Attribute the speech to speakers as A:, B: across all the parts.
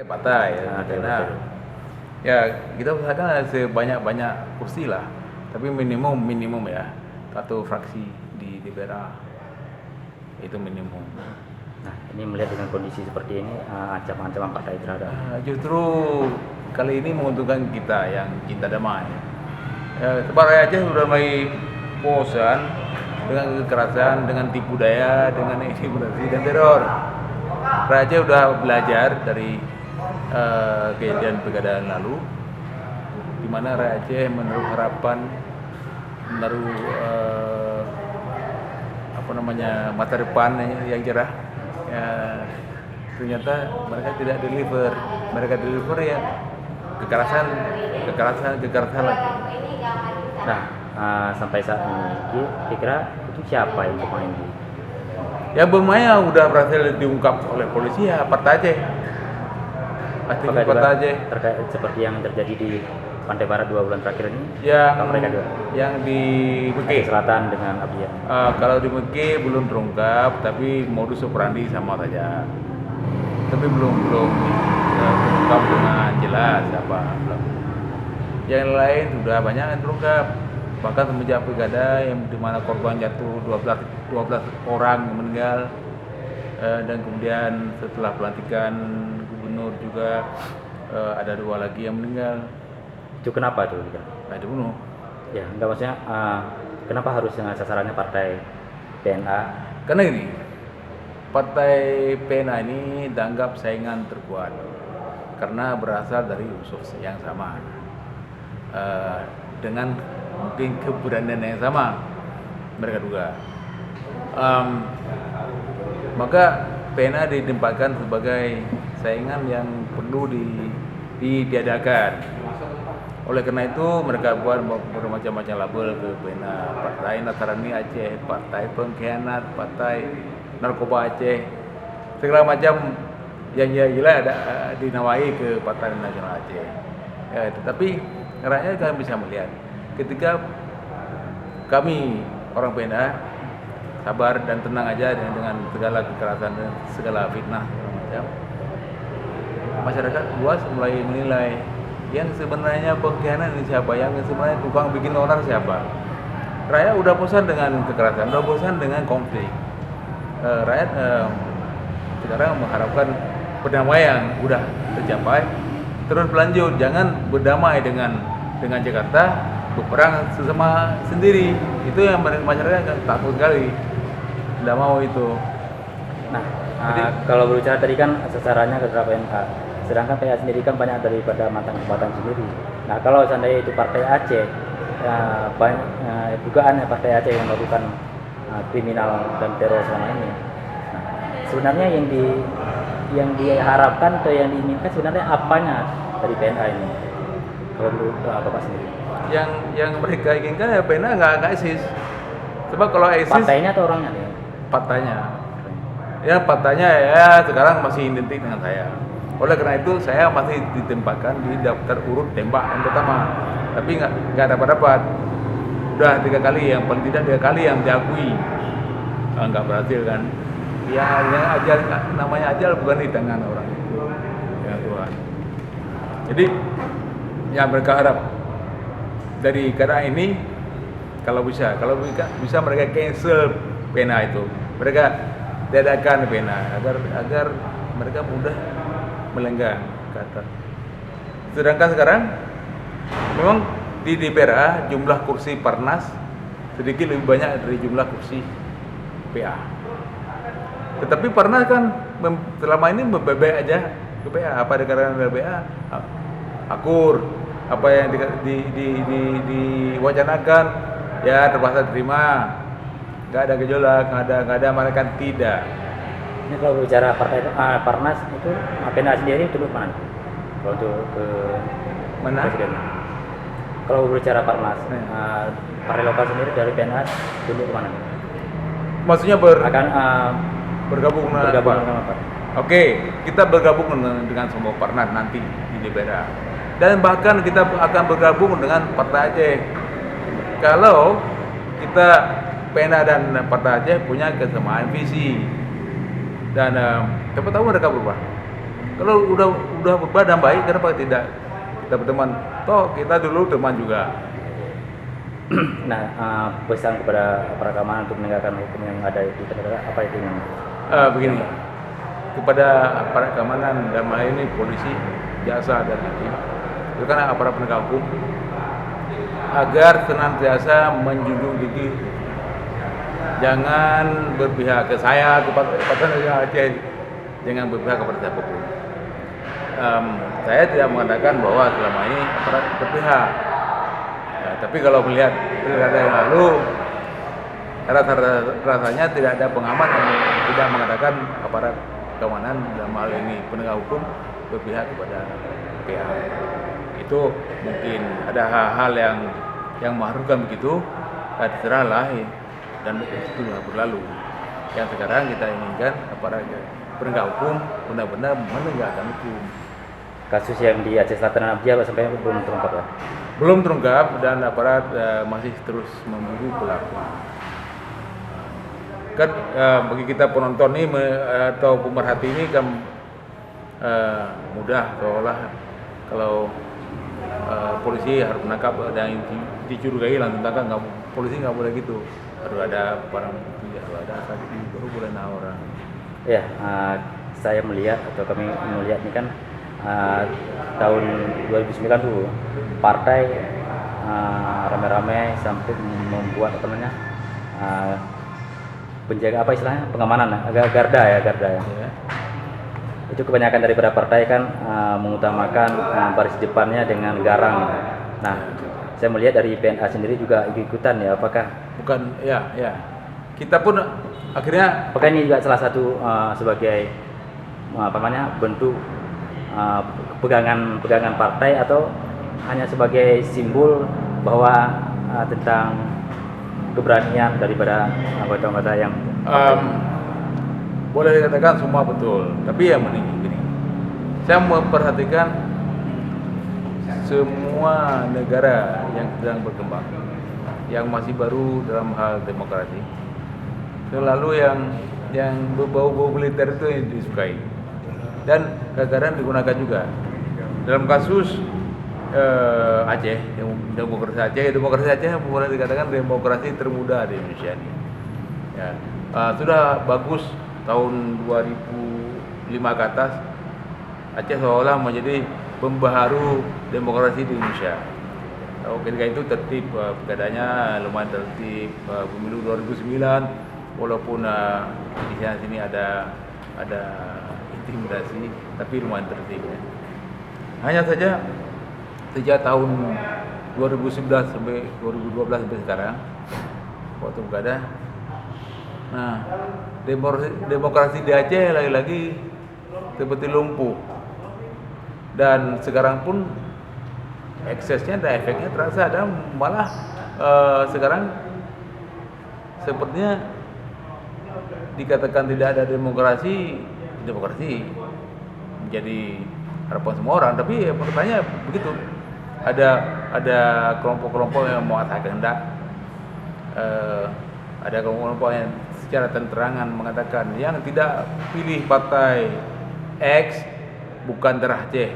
A: partai ya.
B: betul.
A: Ya kita usahakan sebanyak-banyak kursi lah, tapi minimum ya satu fraksi di DPR itu minimum.
B: Nah, ini melihat dengan kondisi seperti ini, ancaman-ancaman partai terhadap.
A: Justru kali ini menguntungkan kita yang cinta damai. Rakyat Aceh sudah mulai bosan dengan kekerasan, dengan tipu daya, dengan intimidasi dan teror. Rakyat Aceh sudah belajar dari kejadian pilkada lalu, di mana rakyat Aceh menaruh harapan, menaruh masa depan yang cerah. Ya, ternyata mereka tidak deliver. Mereka deliver ya kekerasan lagi.
B: Nah, sampai saat ini kira-kira itu siapa yang bermain di?
A: Yang bermain udah berhasil diungkap oleh polisi ya Partai Aceh. Partai Aceh
B: terkait seperti yang terjadi di Pantai Barat 2 bulan terakhir ini.
A: Mereka juga. Yang di Mekeh
B: Selatan dengan Abdian.
A: Kalau di Mekeh belum terungkap, tapi modus operandi sama saja. Tapi belum terungkap dengan jelas apa. Yang lain sudah banyak yang terungkap. Bahkan semenjak pilkada yang di mana korban jatuh 12 orang yang meninggal, dan kemudian setelah pelantikan gubernur juga ada 2 lagi yang meninggal.
B: Itu kenapa tuh?
A: Dibunuh.
B: Ya, enggak, maksudnya kenapa harus sasarannya partai PNA?
A: Karena ini partai PNA ini dianggap saingan terkuat karena berasal dari unsur yang sama, dengan mungkin keberanian yang sama mereka juga. Maka PNA ditempatkan sebagai saingan yang perlu diadakan. Oleh karena itu mereka buat bermacam-macam label ke PNA, Partai Nasrani Aceh, Partai Pengkhianat, Partai Narkoba Aceh, segala macam yang gila ada dinamai ke Partai Nasional Aceh. Ya, tetapi rakyat kami bisa melihat ketika kami orang PNA sabar dan tenang aja dengan segala kekerasan dan segala fitnah segala macam, masyarakat luas mulai menilai yang sebenarnya pengkhianat ini siapa, yang sebenarnya tukang bikin onar siapa. Rakyat udah bosan dengan kekerasan, udah bosan dengan konflik. Rakyat sekarang mengharapkan perdamaian udah tercapai, terus berlanjut, jangan berdamai dengan Jakarta, berperang sesama sendiri. Itu yang masyarakat takut sekali, tidak mau itu.
B: Nah, kalau berbicara tadi kan sasarannya ke PNA. Sedangkan PNA sendiri kan banyak daripada mantan jabatan sendiri. Nah, kalau seandainya itu Partai Aceh, banyak dugaan Partai Aceh yang melakukan kriminal dan teror selama ini. Nah, sebenarnya yang diharapkan atau yang diinginkan sebenarnya apanya dari PNA ini? Kalau menurut Bapak sendiri?
A: Yang mereka inginkan ya PNA nggak eksis. Sebab kalau eksis,
B: partainya atau orangnya?
A: Partainya. Ya partainya ya sekarang masih identik dengan saya. Oleh karena itu saya masih ditempatkan di daftar urut tembak yang pertama, tapi nggak dapat. Udah 3 kali, yang paling tidak 3 kali yang diakui, nggak berhasil kan. Ya ajal, namanya ajal bukan di tangan orang itu, ya Tuhan. Jadi ya mereka harap dari keadaan ini kalau bisa mereka cancel PNA itu, mereka tiadakan PNA agar mereka mudah melenggang ke atas. Sedangkan sekarang memang di DPR jumlah kursi Parnas sedikit lebih banyak dari jumlah kursi PA. Tetapi Parnas kan selama ini membebek aja ke PA, apa dikarenakan dari PA akur, apa yang diwacanakan ya terpaksa terima, nggak ada gejolak, nggak ada mereka tidak.
B: Ini kalau bicara partai Parnas itu PNA sendiri tunduk mana? Kalau untuk ke
A: mana?
B: Presiden. Kalau berbicara Parnas, partai lokal sendiri dari PNA tunduk mana?
A: Maksudnya
B: akan
A: bergabung dengan apa? Oke, kita bergabung dengan semua Parnas nanti di DPR. Dan bahkan kita akan bergabung dengan Partai Aceh. Kalau kita PNA dan Partai Aceh punya kesamaan visi. Dan siapa tahu mereka berubah. Kalau udah udah berubah dan baik, kenapa tidak kita berteman? Toh kita dulu teman juga.
B: Nah, pesan kepada para keamanan untuk menegakkan hukum yang ada di negara apa itu yang
A: Begini, kepada aparat keamanan dalam hal ini polisi, jaksa dan hakim, itu kan aparat penegak hukum, agar senantiasa menjunjung tinggi, jangan berpihak ke saya, kepada negara Aceh, jangan berpihak kepada siapapun. Saya tidak mengatakan bahwa selama ini aparat berpihak, ya, tapi kalau melihat pilkada yang lalu, rasanya tidak ada pengamat yang tidak mengatakan aparat keamanan dalam hal ini penegak hukum berpihak kepada pihak. Itu mungkin ada hal-hal yang mengharukan begitu, terserahlah, dan itu sudah berlalu. Yang sekarang kita inginkan aparat penegak hukum benar-benar menegakkan hukum.
B: kasus yang di Aceh Selatan dan Abia sampai belum terungkap ya?
A: Belum terungkap dan aparat masih terus memburu pelaku. Kan bagi kita penonton ini atau pemerhati ini kan mudah seolah kalau polisi harus menangkap ada yang dicurigai langsung tangkap. Polisi nggak boleh gitu, harus ada barang bukti, harus ada saksi baru boleh nahan orang.
B: Ya, saya melihat atau kami melihat ini kan tahun 2009 tuh partai rame-rame sampai membuat apa namanya penjaga apa istilahnya pengamanan agak garda ya.
A: Ya.
B: Itu kebanyakan daripada partai kan mengutamakan baris depannya dengan garang. Nah, saya melihat dari PNA sendiri juga ikut-ikutan ya, apakah
A: Bukan, ya. Kita pun akhirnya
B: apakah ini juga salah satu sebagai apa namanya bentuk pegangan partai atau hanya sebagai simbol bahwa tentang keberanian daripada anggota-anggota yang
A: boleh dikatakan semua betul, tapi yang mending gini, saya memperhatikan semua negara yang sedang berkembang, yang masih baru dalam hal demokrasi, selalu yang berbau-bau militer itu yang disukai dan kadang-kadang digunakan juga. Dalam kasus Aceh, demokrasi Aceh boleh dikatakan demokrasi termuda di Indonesia ini. Ya, sudah bagus tahun 2005 ke atas, Aceh seolah menjadi pembaharu demokrasi di Indonesia. Ketika itu tertib, pilkadanya lumayan tertib, pemilu 2009 walaupun di sini ada intimidasi, tapi lumayan tertib ya. Hanya saja sejak tahun 2011 sampai 2012 sampai sekarang waktu pilkada, nah demokrasi di Aceh lagi-lagi seperti lumpuh, dan sekarang pun eksesnya dan efeknya terasa ada, malah sekarang sepertinya dikatakan tidak ada demokrasi menjadi harapan semua orang, tapi ya pertanyaan begitu, ada kelompok-kelompok yang mau atas kehendak, ada kelompok yang secara terang-terangan mengatakan yang tidak pilih partai X bukan dari Aceh,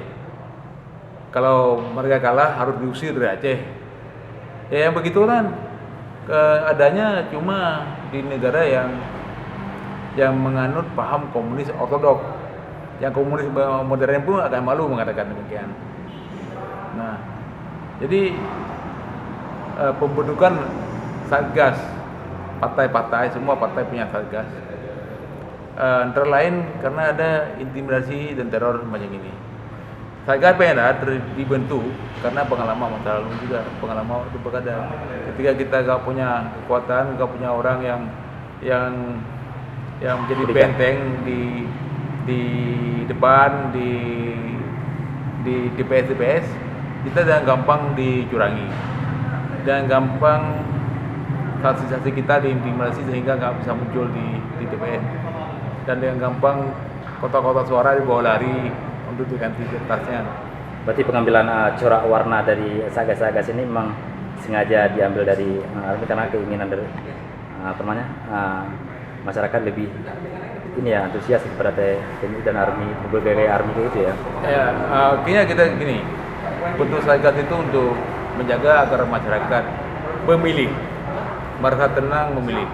A: kalau mereka kalah harus diusir dari Aceh. Ya yang begitulah keadaannya, cuma di negara yang menganut paham komunis ortodok. Yang komunis modern pun agak malu mengatakan demikian. Nah, jadi pembentukan satgas, partai-partai, semua partai punya satgas, antara lain karena ada intimidasi dan teror macam ini. Satgas PNA dibentuk karena pengalaman masa lalu juga, pengalaman waktu pilkada. Ketika kita gak punya kekuatan, gak punya orang yang menjadi benteng di depan, di TPS, kita jangan gampang dicurangi dan gampang saksi-saksi kita diintimidasi sehingga nggak bisa muncul di TPS, dan dengan gampang kotak-kotak suara dibawa lari untuk diganti kertasnya.
B: Berarti pengambilan corak warna dari satgas-satgas ini memang sengaja diambil dari karena keinginan dari masyarakat lebih ini ya antusias kepada TNI dan ARMY, berbagai ARMY gitu ya.
A: Ya, akhirnya kita gini, bentuk Satgas itu untuk menjaga agar masyarakat memilih, merasa tenang memilih.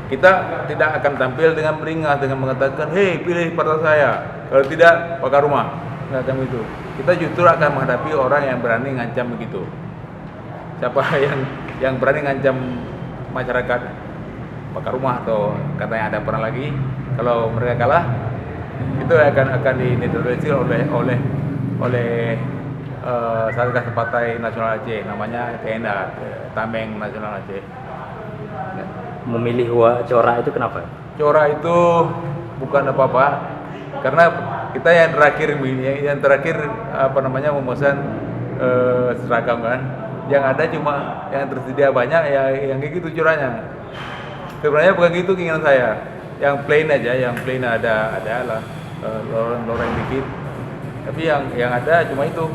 A: Kita tidak akan tampil dengan beringas dengan mengatakan, hei pilih partai saya, kalau tidak bakar rumah, nggak akan itu. Kita justru akan menghadapi orang yang berani ngancam begitu. Siapa yang berani ngancam masyarakat bakar rumah atau katanya ada perang lagi, kalau mereka kalah itu akan dinetralisir oleh Satgas Partai Nasional Aceh, namanya TNA, Tameng Nasional Aceh.
B: Memilih corak itu kenapa?
A: Corak itu bukan apa-apa, karena kita yang terakhir memesan seragam kan. Yang ada cuma yang tersedia banyak yang kayak gitu coraknya. Sebenarnya bukan gitu keinginan saya. Yang plain aja, yang plain ada lah loreng dikit. Tapi yang ada cuma itu.